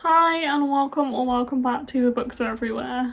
Hi and welcome or welcome back to The Books Are Everywhere.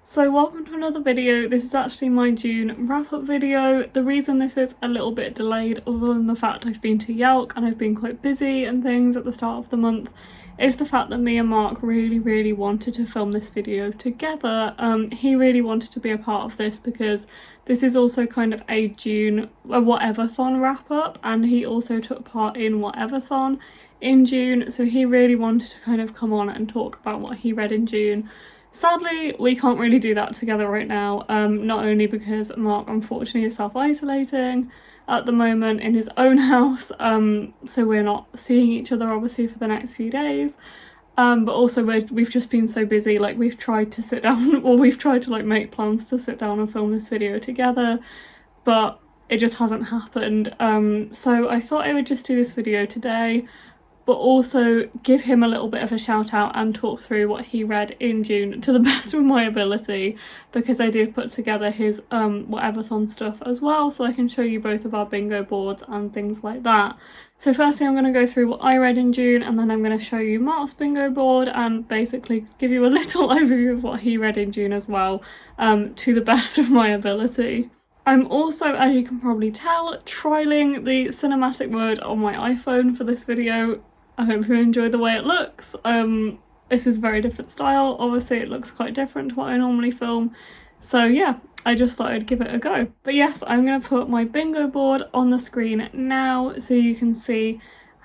So welcome to another video. This is actually my June wrap-up video. The reason this is a little bit delayed, other than the fact I've been to Yelk and I've been quite busy and things at the start of the month, is the fact that me and Mark really wanted to film this video together. He really wanted to be a part of this because this is also kind of a Whateverthon wrap-up, and he also took part in Whateverthon in June, so he really wanted to kind of come on and talk about what he read in June. Sadly, we can't really do that together right now, not only because Mark unfortunately is self-isolating at the moment in his own house, so we're not seeing each other obviously for the next few days, but also we've just been so busy. Like, we've tried to sit down, or we've tried to like make plans to sit down and film this video together, but it just hasn't happened. So I thought I would just do this video today, but also give him a little bit of a shout out and talk through what he read in June to the best of my ability, because I did put together his Whateverthon stuff as well, so I can show you both of our bingo boards and things like that. So firstly I'm going to go through what I read in June, and then I'm going to show you Mark's bingo board and basically give you a little overview of what he read in June as well, to the best of my ability. I'm also, as you can probably tell, trialling the cinematic mode on my iPhone for this video. I hope you enjoy the way it looks. This is a very different style. Obviously it looks quite different to what I normally film. So yeah, I just thought I'd give it a go. But yes, I'm going to put my bingo board on the screen now so you can see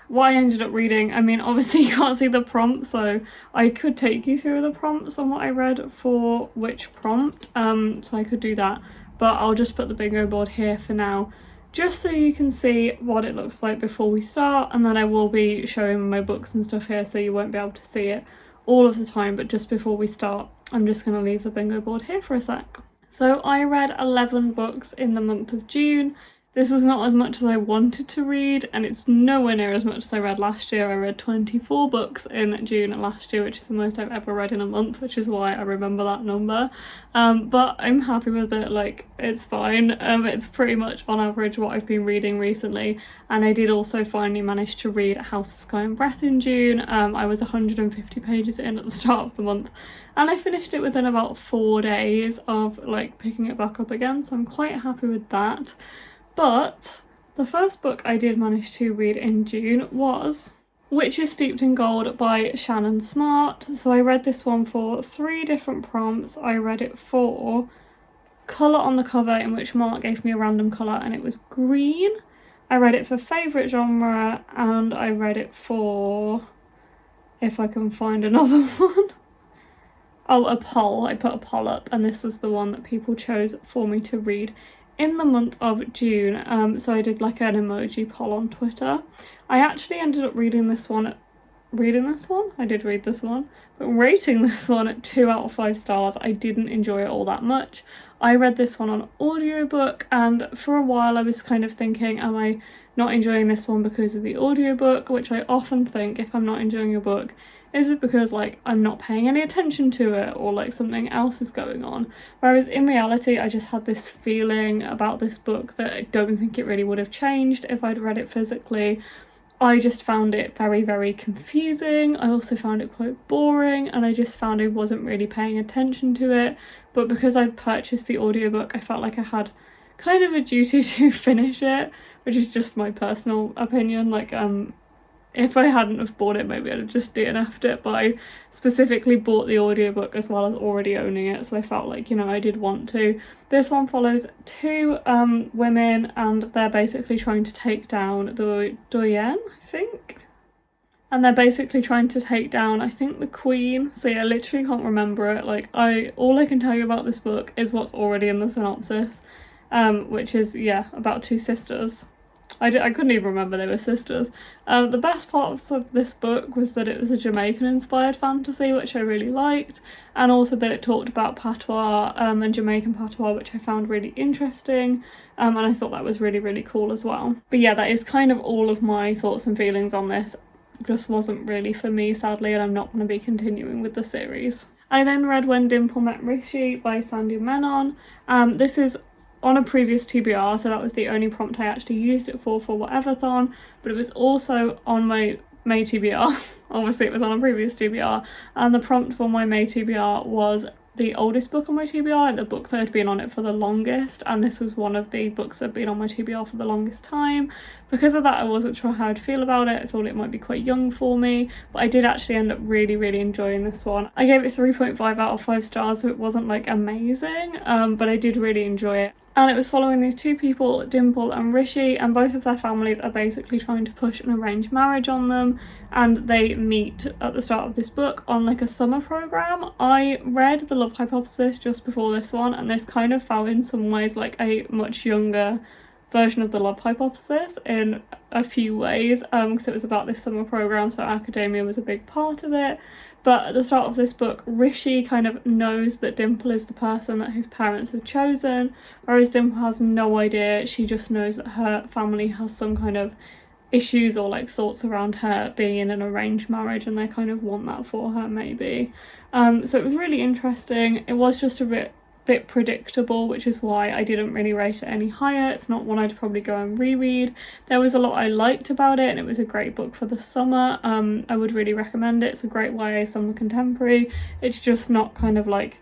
what I ended up reading. I mean, obviously you can't see the prompt, so I could take you through the prompts on what I read for which prompt. So I could do that, but I'll just put the bingo board here for now, just so you can see what it looks like before we start, and then I will be showing my books and stuff here, so you won't be able to see it all of the time, but just before we start I'm just going to leave the bingo board here for a sec. So I read 11 books in the month of June. This was not as much as I wanted to read, and it's nowhere near as much as I read last year. I read 24 books in June last year, which is the most I've ever read in a month, which is why I remember that number. But I'm happy with it. Like, it's fine. It's pretty much on average what I've been reading recently. And I did also finally manage to read House of Sky and Breath in June. I was 150 pages in at the start of the month, and I finished it within about 4 days of like picking it back up again, so I'm quite happy with that. But the first book I did manage to read in June was Witches Steeped in Gold by Shannon Smart. So I read this one for 3 different prompts. I read it for colour on the cover, in which Mark gave me a random colour and it was green. I read it for favourite genre, and I read it for, if I can find another one, oh, a poll. I put a poll up and this was the one that people chose for me to read in the month of June. So I did like an emoji poll on Twitter. I actually ended up reading this one. I did read this one, but rating this one at 2 out of 5 stars. I didn't enjoy it all that much. I read this one on audiobook, and for a while I was kind of thinking, am I not enjoying this one because of the audiobook, which I often think if I'm not enjoying a book, is it because like I'm not paying any attention to it, or like something else is going on? Whereas in reality I just had this feeling about this book that I don't think it really would have changed if I'd read it physically. I just found it very confusing. I also found it quite boring, and I just found I wasn't really paying attention to it. But because I'd purchased the audiobook, I felt like I had kind of a duty to finish it, which is just my personal opinion. Like, if I hadn't have bought it, maybe I'd have just DNF'd it, but I specifically bought the audiobook as well as already owning it, so I felt like, you know, I did want to. This one follows 2 women, and they're basically trying to take down the Doyen, I think? And they're basically trying to take down, I think, the Queen. So yeah, I literally can't remember it. Like, all I can tell you about this book is what's already in the synopsis, which is, yeah, about 2 sisters. I couldn't even remember they were sisters. The best part of this book was that it was a Jamaican-inspired fantasy, which I really liked, and also that it talked about patois and Jamaican patois, which I found really interesting, and I thought that was really cool as well. But yeah, that is kind of all of my thoughts and feelings on this. It just wasn't really for me, sadly, and I'm not going to be continuing with the series. I then read When Dimple Met Rishi by Sandy Menon. This is on a previous TBR, so that was the only prompt I actually used it for Whateverthon, but it was also on my May TBR. Obviously it was on a previous TBR, and the prompt for my May TBR was the oldest book on my TBR, the book that had been on it for the longest, and this was one of the books that had been on my TBR for the longest time. Because of that, I wasn't sure how I'd feel about it. I thought it might be quite young for me, but I did actually end up really enjoying this one. I gave it 3.5 out of 5 stars, so it wasn't like amazing, but I did really enjoy it. And it was following these two people, Dimple and Rishi, and both of their families are basically trying to push an arranged marriage on them, and they meet at the start of this book on like a summer program. I read The Love Hypothesis just before this one, and this kind of felt in some ways like a much younger version of The Love Hypothesis in a few ways, because it was about this summer program, so academia was a big part of it. But at the start of this book, Rishi kind of knows that Dimple is the person that his parents have chosen, whereas Dimple has no idea. She just knows that her family has some kind of issues or like thoughts around her being in an arranged marriage, and they kind of want that for her maybe. So it was really interesting. It was just a bit predictable, which is why I didn't really rate it any higher. It's not one I'd probably go and reread. There was a lot I liked about it, and it was a great book for the summer. I would really recommend it. It's a great YA summer contemporary. It's just not kind of like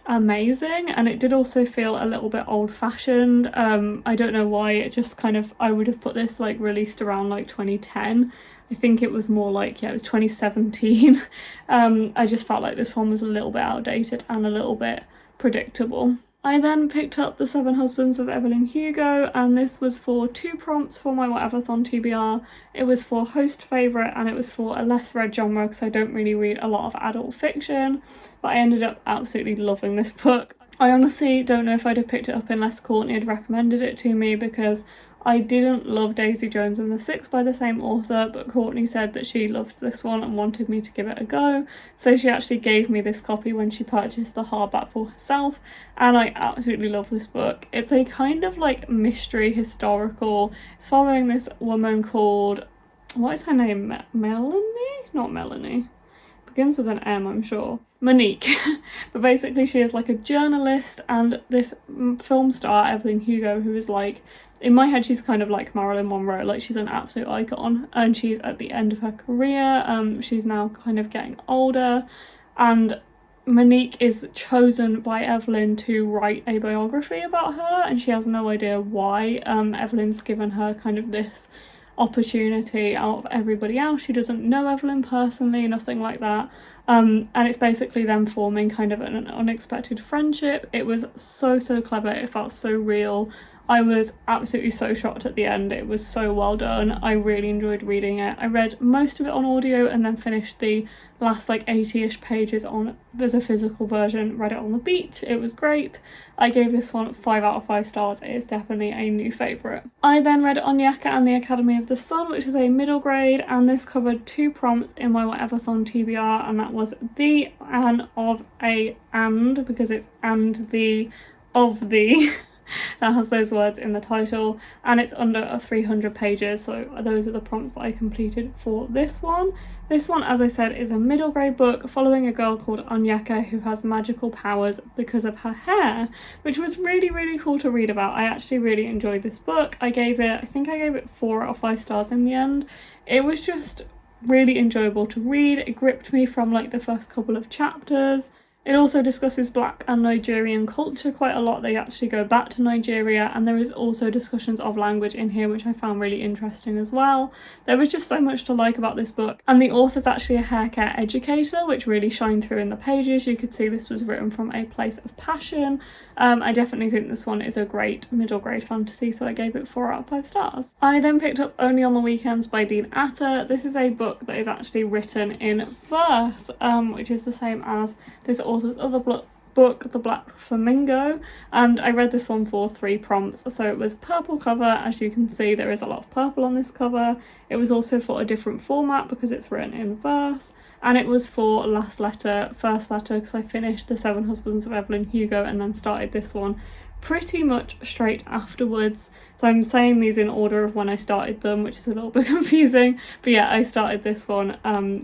amazing, and it did also feel a little bit old-fashioned. I don't know why. It just kind of, I would have put this like released around like 2010. I think it was more like, yeah, it was 2017. I just felt like this one was a little bit outdated and a little bit predictable. I then picked up The Seven Husbands of Evelyn Hugo, and this was for 2 prompts for my Whateverthon TBR. It was for host favourite, and it was for a less read genre because I don't really read a lot of adult fiction, but I ended up absolutely loving this book. I honestly don't know if I'd have picked it up unless Courtney had recommended it to me, because I didn't love Daisy Jones and the Six by the same author, but Courtney said that she loved this one and wanted me to give it a go, so she actually gave me this copy when she purchased the hardback for herself, and I absolutely love this book. It's a kind of like mystery historical. It's following this woman called, what is her name? Melanie? Not Melanie. Begins with an M, I'm sure. Monique. But basically she is like a journalist, and this film star, Evelyn Hugo, who is like, in my head she's kind of like Marilyn Monroe, like she's an absolute icon, and she's at the end of her career. She's now kind of getting older, and Monique is chosen by Evelyn to write a biography about her, and she has no idea why. Evelyn's given her kind of this opportunity out of everybody else. She doesn't know Evelyn personally, nothing like that. And it's basically them forming kind of an unexpected friendship. It was so clever. It felt so real. I was absolutely so shocked at the end. It was so well done. I really enjoyed reading it. I read most of it on audio and then finished the last like 80-ish pages on as a physical version, read it on the beach. It was great. I gave this one 5 out of 5 stars. It is definitely a new favourite. I then read Onyaka and the Academy of the Sun, which is a middle grade, and this covered 2 prompts in my Whateverthon TBR, and that was the and of a and, because it's and the of the that has those words in the title, and it's under 300 pages, so those are the prompts that I completed for this one. This one, as I said, is a middle grade book following a girl called Onyaka who has magical powers because of her hair, which was really cool to read about. I actually really enjoyed this book. I think I gave it 4 out of 5 stars in the end. It was just really enjoyable to read. It gripped me from like the first couple of chapters. It also discusses Black and Nigerian culture quite a lot. They actually go back to Nigeria, and there is also discussions of language in here, which I found really interesting as well. There was just so much to like about this book, and the author's actually a hair care educator, which really shined through in the pages. You could see this was written from a place of passion. I definitely think this one is a great middle grade fantasy, so I gave it 4 out of 5 stars. I then picked up Only on the Weekends by Dean Atta. This is a book that is actually written in verse, which is the same as this author's other book, The Black Flamingo, and I read this one for 3 prompts. So it was purple cover. As you can see, there is a lot of purple on this cover. It was also for a different format because it's written in verse, and it was for last letter, first letter, because I finished The Seven Husbands of Evelyn Hugo and then started this one pretty much straight afterwards. So I'm saying these in order of when I started them, which is a little bit confusing, but yeah, I started this one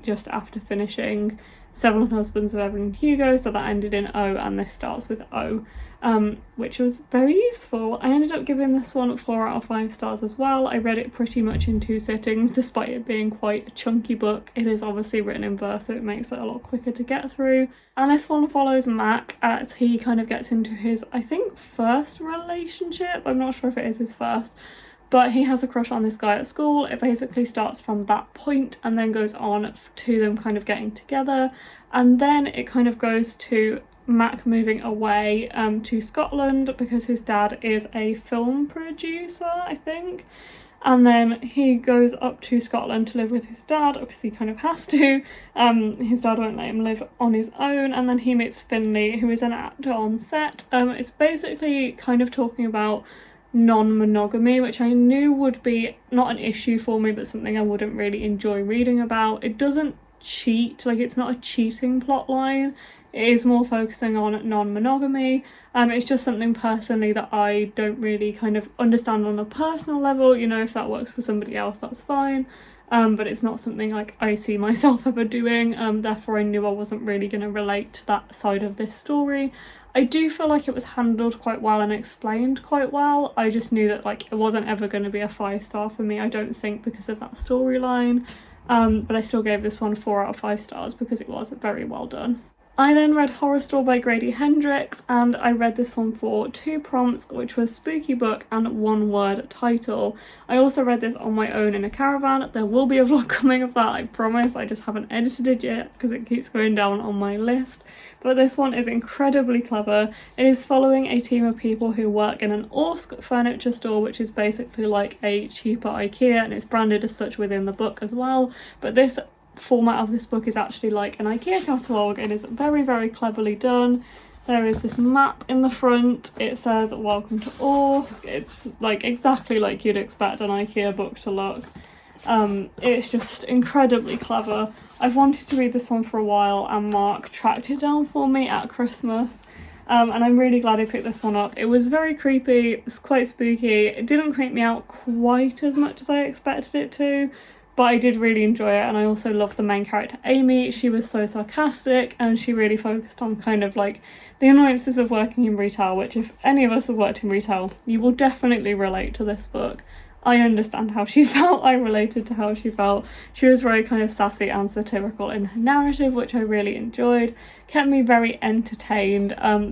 just after finishing Seven Husbands of Evelyn Hugo, so that ended in O, and this starts with O. which was very useful. I ended up giving this one 4 out of 5 stars as well. I read it pretty much in 2 sittings, despite it being quite a chunky book. It is obviously written in verse, so it makes it a lot quicker to get through. And this one follows Mac as he kind of gets into his, I think, first relationship. I'm not sure if it is his first, but he has a crush on this guy at school. It basically starts from that point and then goes on to them kind of getting together. And then it kind of goes to Mac moving away to Scotland because his dad is a film producer, I think. And then he goes up to Scotland to live with his dad because he kind of has to. His dad won't let him live on his own. And then he meets Finley, who is an actor on set. It's basically kind of talking about non-monogamy, which I knew would be not an issue for me, but something I wouldn't really enjoy reading about. It doesn't cheat, like it's not a cheating plot line. It is more focusing on non-monogamy. It's just something personally that I don't really kind of understand on a personal level. You know, if that works for somebody else, that's fine. But it's not something like I see myself ever doing. Therefore I knew I wasn't really going to relate to that side of this story. I do feel like it was handled quite well and explained quite well. I just knew that like it wasn't ever going to be a 5-star for me, I don't think, because of that storyline. But I still gave this one 4 out of 5 stars because it was very well done. I then read Horror Store by Grady Hendrix, and I read this one for 2 prompts, which was spooky book and 1 word title. I also read this on my own in a caravan. There will be a vlog coming of that, I promise. I just haven't edited it yet because it keeps going down on my list. But this one is incredibly clever. It is following a team of people who work in an Orsk furniture store, which is basically like a cheaper IKEA, and it's branded as such within the book as well. But this format of this book is actually like an IKEA catalogue. It is very, very cleverly done. There is this map in the front. It says welcome to Orsk. It's like exactly like you'd expect an IKEA book to look. It's just incredibly clever. I've wanted to read this one for a while and Mark tracked it down for me at Christmas. And I'm really glad I picked this one up. It was very creepy, it was quite spooky. It didn't creep me out quite as much as I expected it to, but I did really enjoy it. And I also loved the main character Amy. She was so sarcastic and she really focused on kind of like the annoyances of working in retail, which if any of us have worked in retail, you will definitely relate to this book. I understand how she felt, I related to how she felt. She was very kind of sassy and satirical in her narrative, which I really enjoyed. Kept me very entertained.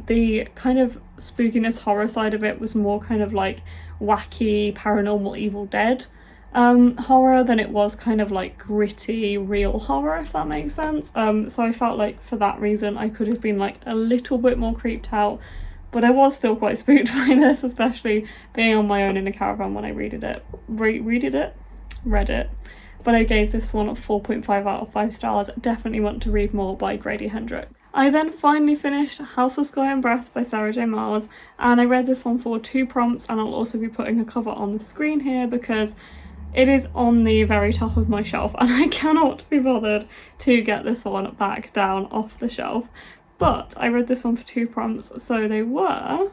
The kind of spookiness horror side of it was more kind of like wacky paranormal Evil Dead horror than it was kind of like gritty real horror, if that makes sense. So I felt like for that reason I could have been like a little bit more creeped out, but I was still quite spooked by this, especially being on my own in a caravan when I read it. But I gave this one a 4.5 out of 5 stars. Definitely want to read more by Grady Hendrix. I then finally finished House of Sky and Breath by Sarah J Maas, and I read this one for 2 prompts, and I'll also be putting a cover on the screen here because it is on the very top of my shelf and I cannot be bothered to get this one back down off the shelf. But I read this one for 2 prompts, so they were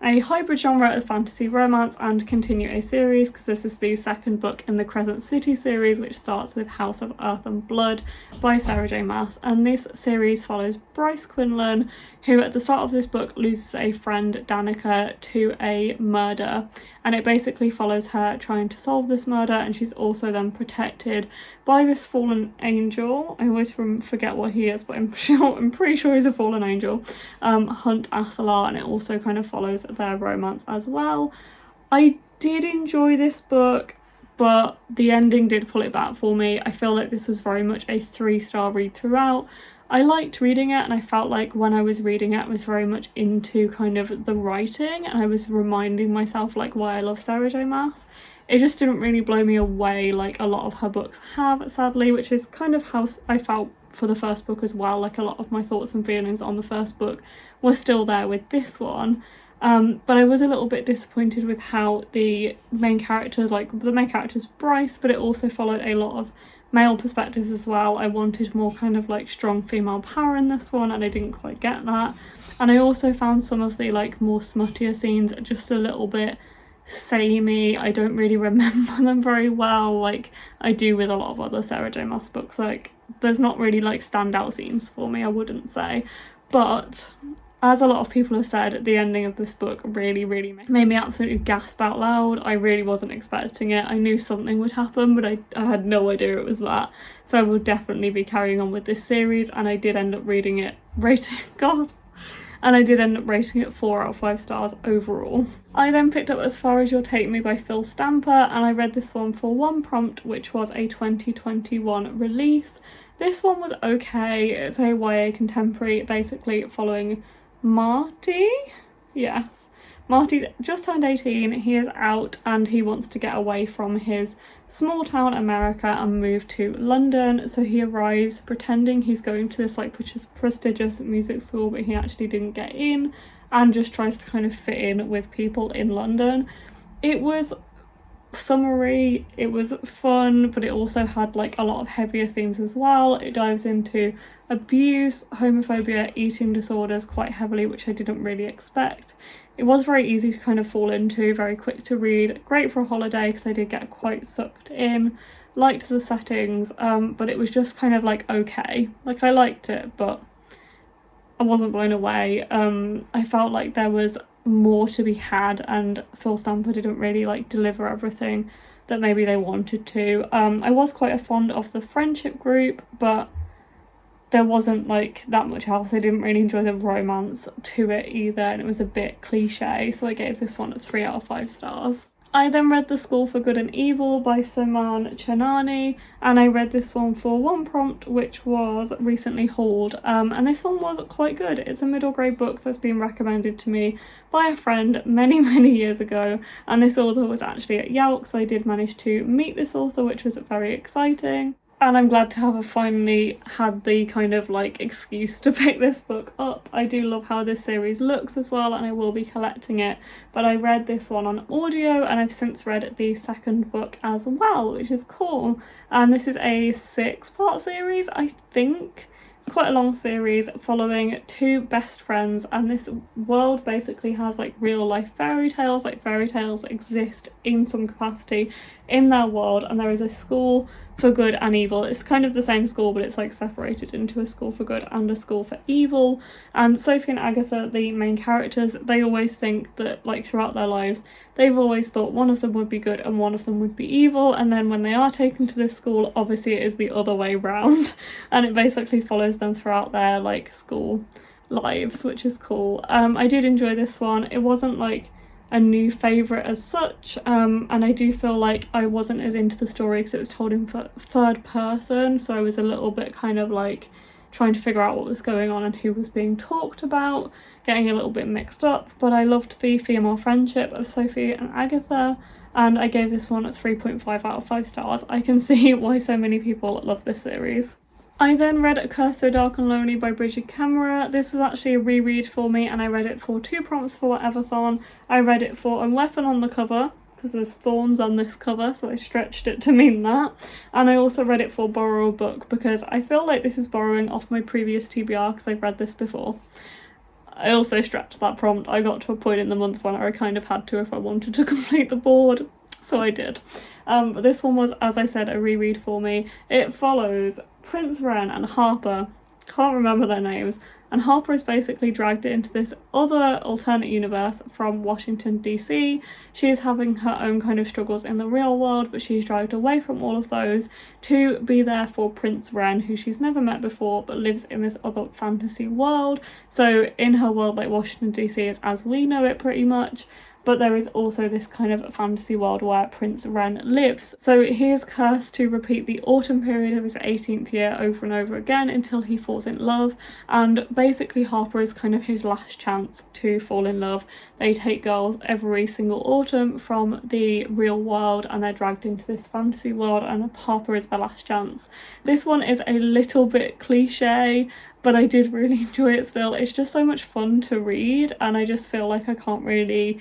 a hybrid genre of fantasy romance and continue a series, because this is the second book in the Crescent City series, which starts with House of Earth and Blood by Sarah J Maas. And this series follows Bryce Quinlan, who at the start of this book loses a friend, Danica, to a murder. And it basically follows her trying to solve this murder, and she's also then protected by this fallen angel. I always forget what he is, but I'm pretty sure he's a fallen angel. Hunt Athalar, and it also kind of follows their romance as well. I did enjoy this book, but the ending did pull it back for me. I feel like this was very much a 3-star read throughout. I liked reading it, and I felt like when I was reading it I was very much into kind of the writing, and I was reminding myself like why I love Sarah J Maas. It just didn't really blow me away like a lot of her books have, sadly, which is kind of how I felt for the first book as well. Like a lot of my thoughts and feelings on the first book were still there with this one. But I was a little bit disappointed with how the main characters, like the main character's Bryce, but it also followed a lot of male perspectives as well. I wanted more kind of like strong female power in this one, and I didn't quite get that. And I also found some of the like more smuttier scenes just a little bit samey. I don't really remember them very well like I do with a lot of other Sarah J Maas books. Like there's not really like standout scenes for me, I wouldn't say. But As a lot of people have said, the ending of this book really made me absolutely gasp out loud. I really wasn't expecting it. I knew something would happen, but I had no idea it was that. So I will definitely be carrying on with this series, and I did end up rating it 4 out of 5 stars overall. I then picked up As Far As You'll Take Me by Phil Stamper, and I read this one for one prompt, which was a 2021 release. This one was okay. It's a YA contemporary, basically following Marty. Yes. Marty's just turned 18, he is out and he wants to get away from his small town America and move to London. So he arrives pretending he's going to this like prestigious music school, but he actually didn't get in, and just tries to kind of fit in with people in London. It was summery, it was fun, but it also had like a lot of heavier themes as well. It dives into abuse, homophobia, eating disorders quite heavily, which I didn't really expect. It was very easy to kind of fall into, very quick to read, great for a holiday because I did get quite sucked in, liked the settings, but it was just kind of like okay. Like I liked it, but I wasn't blown away. I felt like there was more to be had, and Phil Stamper didn't really like deliver everything that maybe they wanted to. I was quite fond of the friendship group, but there wasn't like that much else. I didn't really enjoy the romance to it either, and it was a bit cliche, so I gave this one a 3 out of 5 stars. I then read The School for Good and Evil by Saman Chanani, and I read this one for one prompt, which was recently hauled, and this one was quite good. It's a middle grade book that's been recommended to me by a friend many years ago, and this author was actually at Yelk, so I did manage to meet this author, which was very exciting. And I'm glad to have finally had the kind of like excuse to pick this book up. I do love how this series looks as well, and I will be collecting it. But I read this one on audio, and I've since read the second book as well, which is cool. And this is a 6-part series, I think. It's quite a long series following 2 best friends, and this world basically has like real life fairy tales. Like fairy tales exist in some capacity in their world, and there is a school for good and evil. It's kind of the same school, but it's like separated into a school for good and a school for evil. And Sophie and Agatha, the main characters, they always think that like throughout their lives they've always thought one of them would be good and one of them would be evil, and then when they are taken to this school, obviously it is the other way round, and it basically follows them throughout their like school lives, which is cool. I did enjoy this one. It wasn't like a new favourite as such, and I do feel like I wasn't as into the story because it was told in third person, so I was a little bit kind of like trying to figure out what was going on and who was being talked about, getting a little bit mixed up. But I loved the female friendship of Sophie and Agatha, and I gave this one a 3.5 out of 5 stars. I can see why so many people love this series. I then read A Curse So Dark and Lonely by Bridget Camera. This was actually a reread for me, and I read it for 2 prompts for Whateverthon. I read it for a weapon on the cover, because there's thorns on this cover, so I stretched it to mean that. And I also read it for Borrow a Book, because I feel like this is borrowing off my previous TBR, because I've read this before. I also stretched that prompt. I got to a point in the month when I kind of had to if I wanted to complete the board, so I did. But this one was, as I said, a reread for me. It follows Prince Ren and Harper, can't remember their names, and Harper is basically dragged into this other alternate universe from Washington DC. She is having her own kind of struggles in the real world, but she's dragged away from all of those to be there for Prince Ren, who she's never met before but lives in this other fantasy world. So in her world, like Washington DC is as we know it pretty much, but there is also this kind of fantasy world where Prince Ren lives. So he is cursed to repeat the autumn period of his 18th year over and over again until he falls in love, and basically Harper is kind of his last chance to fall in love. They take girls every single autumn from the real world and they're dragged into this fantasy world, and Harper is their last chance. This one is a little bit cliche, but I did really enjoy it still. It's just so much fun to read, and I just feel like I can't really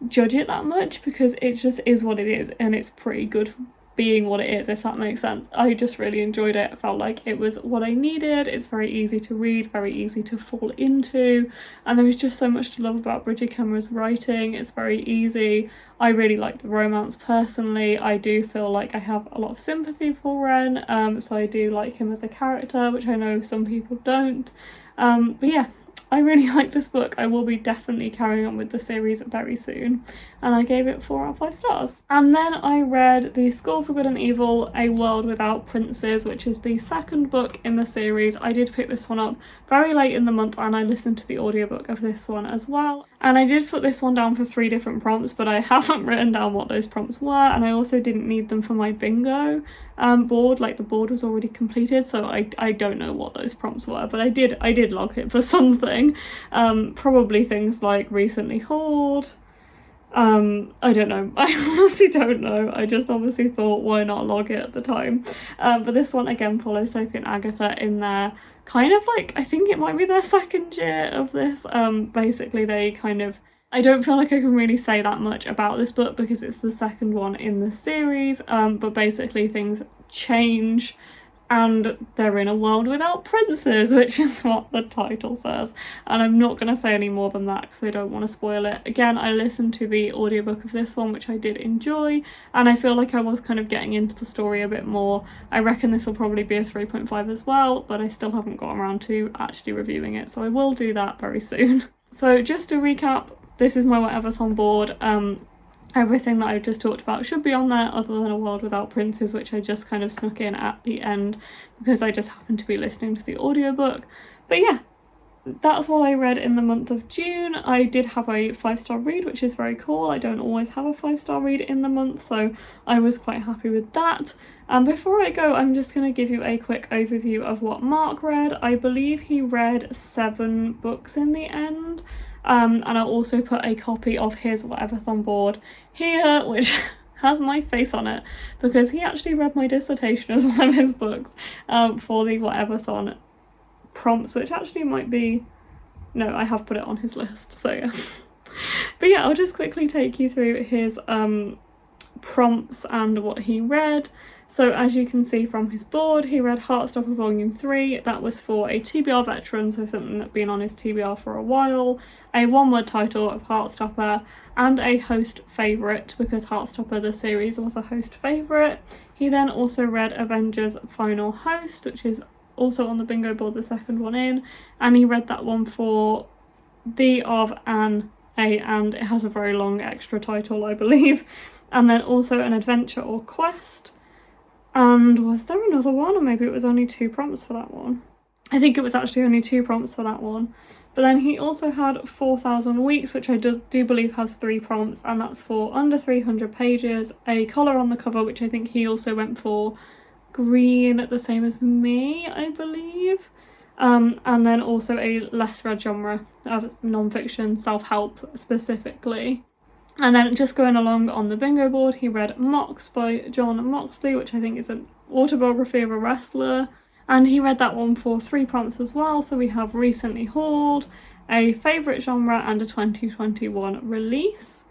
judge it that much because it just is what it is, and it's pretty good for being what it is, if that makes sense. I just really enjoyed it. I felt like it was what I needed. It's very easy to read, very easy to fall into, and there was just so much to love about Bridget Camera's writing. It's very easy. I really like the romance personally. I do feel like I have a lot of sympathy for Ren, so I do like him as a character, which I know some people don't. But yeah, I really like this book. I will be definitely carrying on with the series very soon. And I gave it 4 out of 5 stars. And then I read The School for Good and Evil, A World Without Princes, which is the second book in the series. I did pick this one up very late in the month and I listened to the audiobook of this one as well. And I did put this one down for 3 different prompts, but I haven't written down what those prompts were, and I also didn't need them for my bingo board. Like, the board was already completed, so I don't know what those prompts were, but I did log it for something. Probably things like recently hauled. I don't know. I honestly don't know. I just obviously thought, why not log it at the time? But this one again follows Sophie and Agatha in their kind of like, I think it might be their second year of this. Basically they kind of, I don't feel like I can really say that much about this book because it's the second one in the series, but basically things change and they're in a world without princes, which is what the title says. And I'm not going to say any more than that because I don't want to spoil it. Again, I listened to the audiobook of this one, which I did enjoy, and I feel like I was kind of getting into the story a bit more. I reckon this will probably be a 3.5 as well, but I still haven't got around to actually reviewing it, so I will do that very soon. So just to recap, this is my Whateverthon board. Everything that I've just talked about should be on there other than A World Without Princes, which I just kind of snuck in at the end because I just happened to be listening to the audiobook. But yeah, that's what I read in the month of June. I did have a 5-star read, which is very cool. I don't always have a 5-star read in the month, so I was quite happy with that. And before I go, I'm just going to give you a quick overview of what Mark read. I believe he read 7 books in the end. And I also put a copy of his Whateverthon board here, which has my face on it, because he actually read my dissertation as one of his books for the Whateverthon prompts, which actually might be... No, I have put it on his list, so yeah. But yeah, I'll just quickly take you through his prompts and what he read. So as you can see from his board, he read Heartstopper Volume 3. That was for a TBR veteran, so something that's been on his TBR for a while, a one-word title of Heartstopper, and a host favourite, because Heartstopper the series was a host favourite. He then also read Avengers Final Host, which is also on the bingo board, the second one in, and he read that one for The of An A, and it has a very long extra title, I believe. And then also an Adventure or Quest. And was there another one, or maybe it was only 2 prompts for that one? I think it was actually only 2 prompts for that one. But then he also had 4,000 Weeks, which I do believe has 3 prompts, and that's for under 300 pages, a colour on the cover, which I think he also went for green, the same as me, I believe. And then also a less read genre of non-fiction, self-help specifically. And then just going along on the bingo board, he read Mox by John Moxley, which I think is an autobiography of a wrestler. And he read that one for 3 prompts as well. So we have Recently Hauled, a favourite genre, and a 2021 release.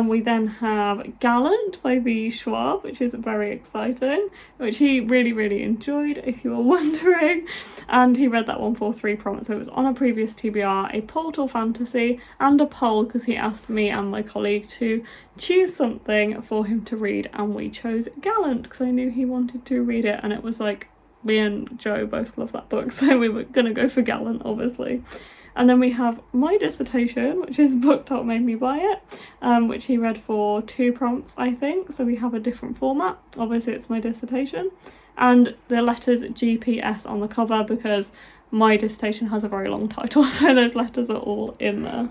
We then have Gallant by V. Schwab, which is very exciting, which he really enjoyed, if you were wondering. And he read that one for 3 prompts, so it was on a previous TBR, a Portal Fantasy, and a poll, because he asked me and my colleague to choose something for him to read, and we chose Gallant, because I knew he wanted to read it, and it was like, me and Joe both love that book, so we were going to go for Gallant, obviously. And then we have My Dissertation, which is Book Top Made Me Buy It, which he read for 2 prompts, I think. So we have a different format. Obviously, it's My Dissertation. And the letters GPS on the cover, because My Dissertation has a very long title, so those letters are all in there.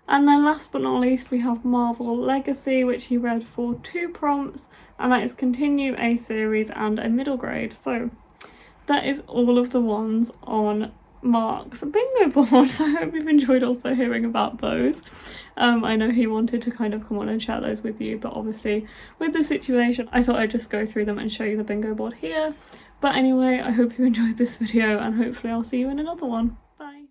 And then last but not least, we have Marvel Legacy, which he read for 2 prompts, and that is Continue a Series and a Middle Grade. So that is all of the ones on Mark's bingo board. So I hope you've enjoyed also hearing about those. I know he wanted to kind of come on and share those with you, but obviously with the situation I thought I'd just go through them and show you the bingo board here. But anyway, I hope you enjoyed this video, and hopefully I'll see you in another one. Bye.